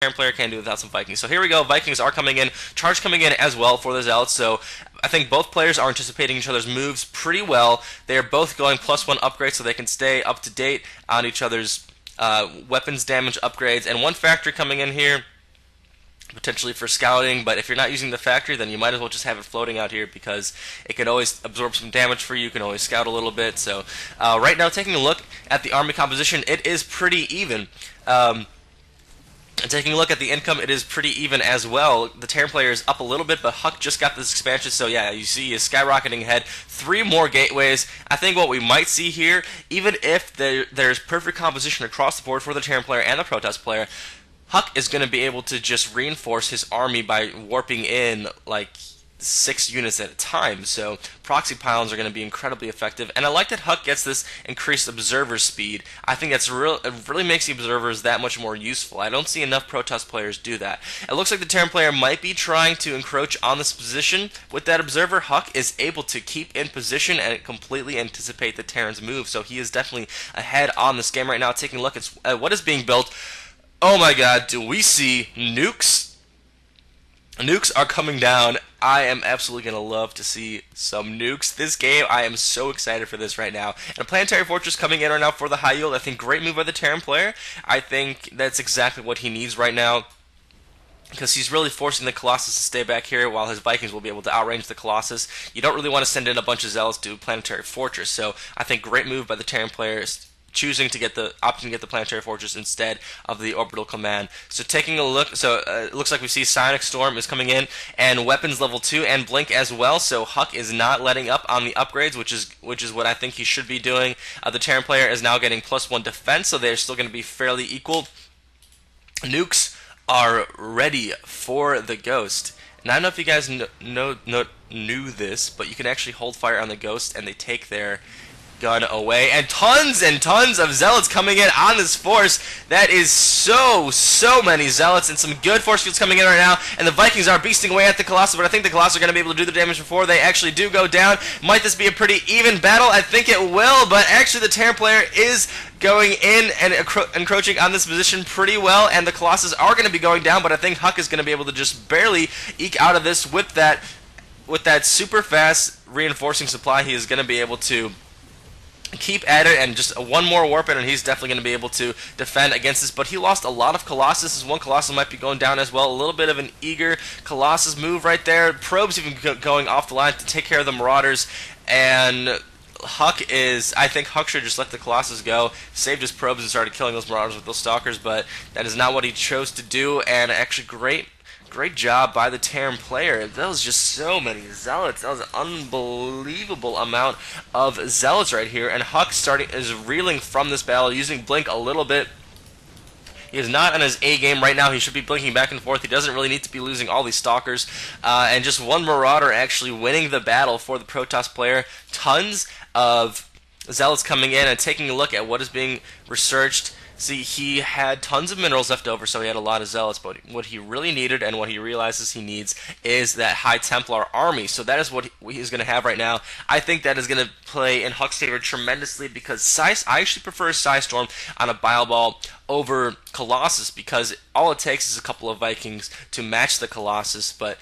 Terran player can do without some Vikings. So here we go. Vikings are coming in. Charge coming in as well for the Zealots. So I think both players are anticipating each other's moves pretty well. They are both going +1 upgrades so they can stay up to date on each other's weapons damage upgrades. And one factory coming in here, potentially for scouting, but if you're not using the factory, then you might as well just have it floating out here because it can always absorb some damage for you. You can always scout a little bit. So right now, taking a look at the army composition, it is pretty even. And taking a look at the income, it is pretty even as well. The Terran player is up a little bit, but Huck just got this expansion, so yeah, you see he's skyrocketing ahead. 3 more gateways. I think what we might see here, even if there's perfect composition across the board for the Terran player and the Protest player, Huck is going to be able to just reinforce his army by warping in like 6 units at a time, so proxy pylons are going to be incredibly effective. And I like that Huck gets this increased observer speed. I think it really makes the observers that much more useful. I don't see enough Protest players do that. It looks like the Terran player might be trying to encroach on this position. With that observer, Huck is able to keep in position and completely anticipate the Terran's move, so he is definitely ahead on this game right now. Taking a look at what is being built. Oh my god, do we see nukes? Nukes are coming down. I am absolutely going to love to see some nukes. This game, I am so excited for this right now. And a Planetary Fortress coming in right now for the high yield. I think great move by the Terran player. I think that's exactly what he needs right now, because he's really forcing the Colossus to stay back here while his Vikings will be able to outrange the Colossus. You don't really want to send in a bunch of Zealots to Planetary Fortress, so I think great move by the Terran player, choosing to opting to get the Planetary Fortress instead of the Orbital Command. So taking a look, it looks like we see Psionic Storm is coming in, and Weapons level 2 and Blink as well. So Huck is not letting up on the upgrades, which is what I think he should be doing. The Terran player is now getting +1 defense, so they're still going to be fairly equal. Nukes are ready for the Ghost. And I don't know if you guys knew this, but you can actually hold fire on the Ghost, and they take their gun away, and tons of Zealots coming in on this force. That is so many Zealots, and some good force fields coming in right now, and the Vikings are beasting away at the Colossus, but I think the Colossus are going to be able to do the damage before they actually do go down. Might this be a pretty even battle? I think it will, but actually the Terran player is going in and encroaching on this position pretty well, and the Colossus are going to be going down, but I think Huck is going to be able to just barely eke out of this with that super fast reinforcing supply. He is going to be able to keep at it, and just one more warp in and he's definitely going to be able to defend against this. But he lost a lot of Colossus. This one Colossus might be going down as well. A little bit of an eager Colossus move right there. Probes even going off the line to take care of the Marauders, and I think Huck should just let the Colossus go, saved his probes and started killing those Marauders with those Stalkers, but that is not what he chose to do. And actually great job by the Terran player. That was just so many Zealots. That was an unbelievable amount of Zealots right here. And Huck is reeling from this battle, using Blink a little bit. He is not on his A game right now. He should be blinking back and forth. He doesn't really need to be losing all these Stalkers. And just one Marauder actually winning the battle for the Protoss player. Tons of Zealots coming in and taking a look at what is being researched. See, he had tons of minerals left over, so he had a lot of Zealots, but what he really needed and what he realizes he needs is that High Templar army. So that is what he's going to have right now. I think that is going to play in Huck's favor tremendously, because I actually prefer Psystorm on a Bile Ball over Colossus, because all it takes is a couple of Vikings to match the Colossus, but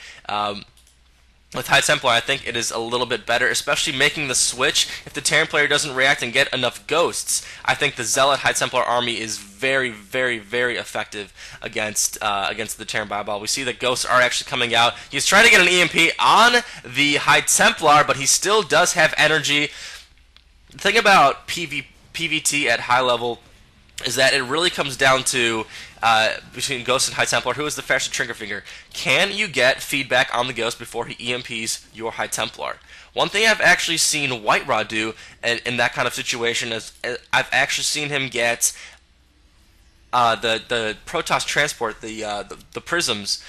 with High Templar, I think it is a little bit better, especially making the switch. If the Terran player doesn't react and get enough Ghosts, I think the Zealot High Templar army is very effective against the Terran Bile. We see that Ghosts are actually coming out. He's trying to get an EMP on the High Templar, but he still does have energy. The thing about PvT at high level is that it really comes down to between Ghost and High Templar, who is the faster trigger finger. Can you get feedback on the Ghost before he EMPs your High Templar? One thing I've actually seen White Raw do in that kind of situation is I've actually seen him get the Protoss transport, the prisms,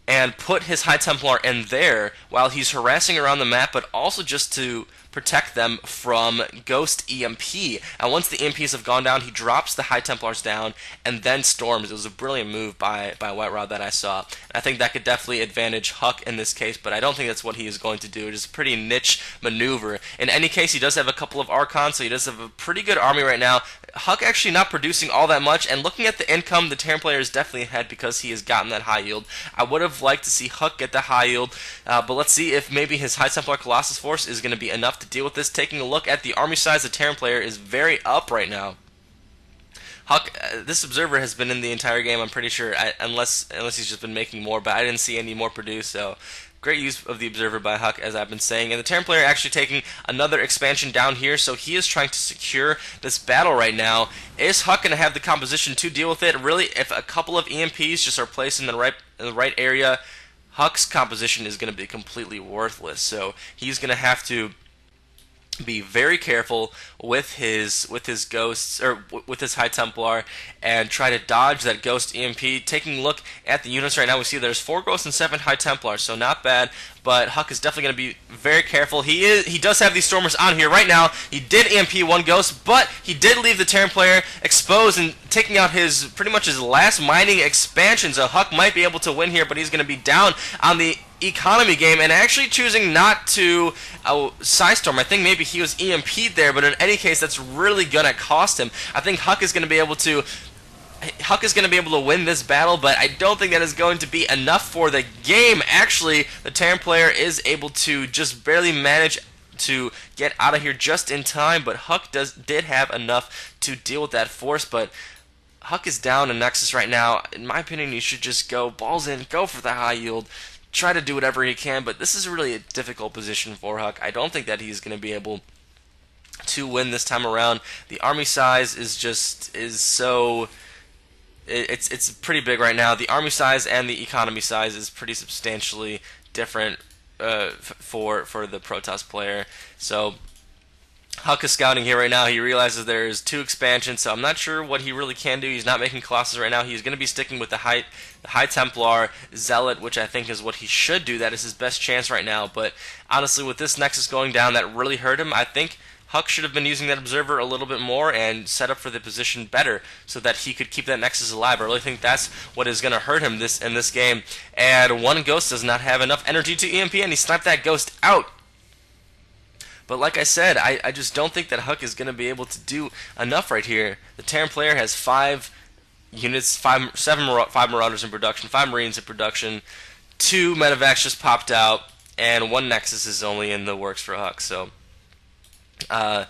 and put his High Templar in there while he's harassing around the map, but also just to protect them from Ghost EMP. And once the EMPs have gone down, he drops the High Templars down and then storms. It was a brilliant move by White Rod that I saw. And I think that could definitely advantage Huck in this case, but I don't think that's what he is going to do. It is a pretty niche maneuver. In any case, he does have a couple of Archons, so he does have a pretty good army right now. Huck actually not producing all that much, and looking at the income, the Terran player is definitely ahead because he has gotten that high yield. I would have liked to see Huck get the high yield, but let's see if maybe his High Templar Colossus Force is going to be enough to deal with this. Taking a look at the army size, the Terran player is very up right now. Huck, this observer has been in the entire game, I'm pretty sure, unless he's just been making more, but I didn't see any more produced, so great use of the observer by Huck, as I've been saying. And the Terran player actually taking another expansion down here, so he is trying to secure this battle right now. Is Huck going to have the composition to deal with it? Really, if a couple of EMPs just are placed in the right area, Huck's composition is going to be completely worthless. So he's going to have to be very careful with his ghosts, or with his High Templar, and try to dodge that ghost EMP. Taking a look at the units right now, we see there's 4 ghosts and 7 High Templars, so not bad. But Huck is definitely going to be very careful. He does have these Stormers on here right now. He did EMP 1 ghost, but he did leave the Terran player exposed and taking out his pretty much his last mining expansion. So Huck might be able to win here, but he's going to be down on the economy game and actually choosing not to Psystorm. I think maybe he was EMP'd there, but in any case, that's really gonna cost him. I think Huck is gonna be able to win this battle, but I don't think that is going to be enough for the game. Actually, the Terran player is able to just barely manage to get out of here just in time, but Huck did have enough to deal with that force. But Huck is down in Nexus right now. In my opinion, you should just go balls in, go for the high yield, try to do whatever he can, but this is really a difficult position for Huck. I don't think that he's going to be able to win this time around. The army size is so it's pretty big right now. The army size and the economy size is pretty substantially different for the Protoss player. So Huck is scouting here right now. He realizes there's 2 expansions, so I'm not sure what he really can do. He's not making Colossus right now. He's going to be sticking with the High Templar Zealot, which I think is what he should do. That is his best chance right now. But honestly, with this Nexus going down, that really hurt him. I think Huck should have been using that Observer a little bit more and set up for the position better so that he could keep that Nexus alive. I really think that's what is going to hurt him in this game. And 1 Ghost does not have enough energy to EMP, and he sniped that Ghost out. But like I said, I just don't think that Huck is going to be able to do enough right here. The Terran player has 5 units, 5 Marauders in production, 5 Marines in production, 2 Medevacs just popped out, and 1 Nexus is only in the works for Huck. So, yeah,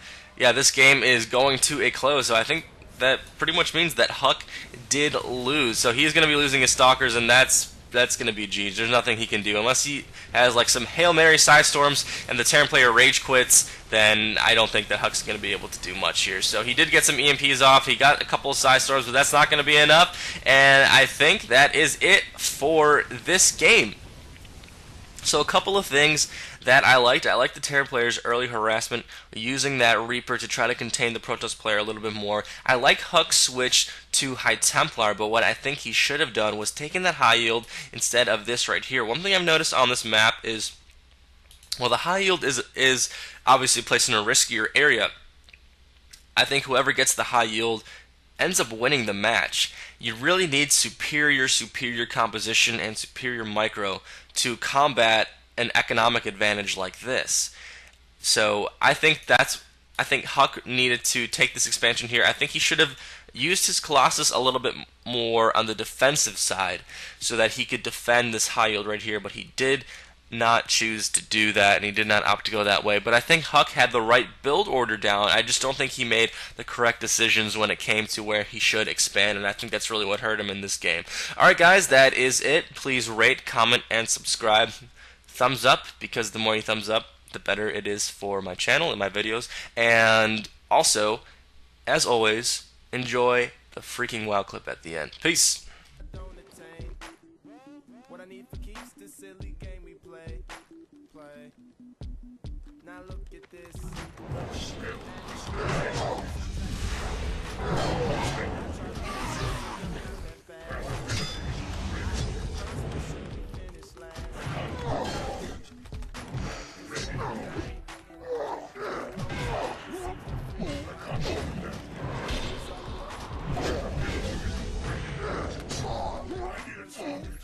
this game is going to a close. So I think that pretty much means that Huck did lose. So he's going to be losing his Stalkers, and that's going to be GG. There's nothing he can do. Unless he has like some Hail Mary Psystorms and the Terran player rage quits, then I don't think that Huck's going to be able to do much here. So he did get some EMPs off. He got a couple of Psystorms, but that's not going to be enough. And I think that is it for this game. So a couple of things that I liked. I liked the Terran player's early harassment, using that Reaper to try to contain the Protoss player a little bit more. I like Huck's switch to High Templar, but what I think he should have done was taken that high yield instead of this right here. One thing I've noticed on this map is, well, the high yield is obviously placed in a riskier area. I think whoever gets the high yield ends up winning the match. You really need superior composition and superior micro to combat an economic advantage like this. So I think Huck needed to take this expansion here. I think he should have used his Colossus a little bit more on the defensive side so that he could defend this high yield right here, but he did not choose to do that, and he did not opt to go that way. But I think Huck had the right build order down. I just don't think he made the correct decisions when it came to where he should expand, and I think that's really what hurt him in this game. Alright guys, that is it. Please rate, comment, and subscribe. Thumbs up, because the more you thumbs up, the better it is for my channel and my videos. And also, as always, enjoy the freaking WoW clip at the end. Peace! What I need for keeps this silly game we play.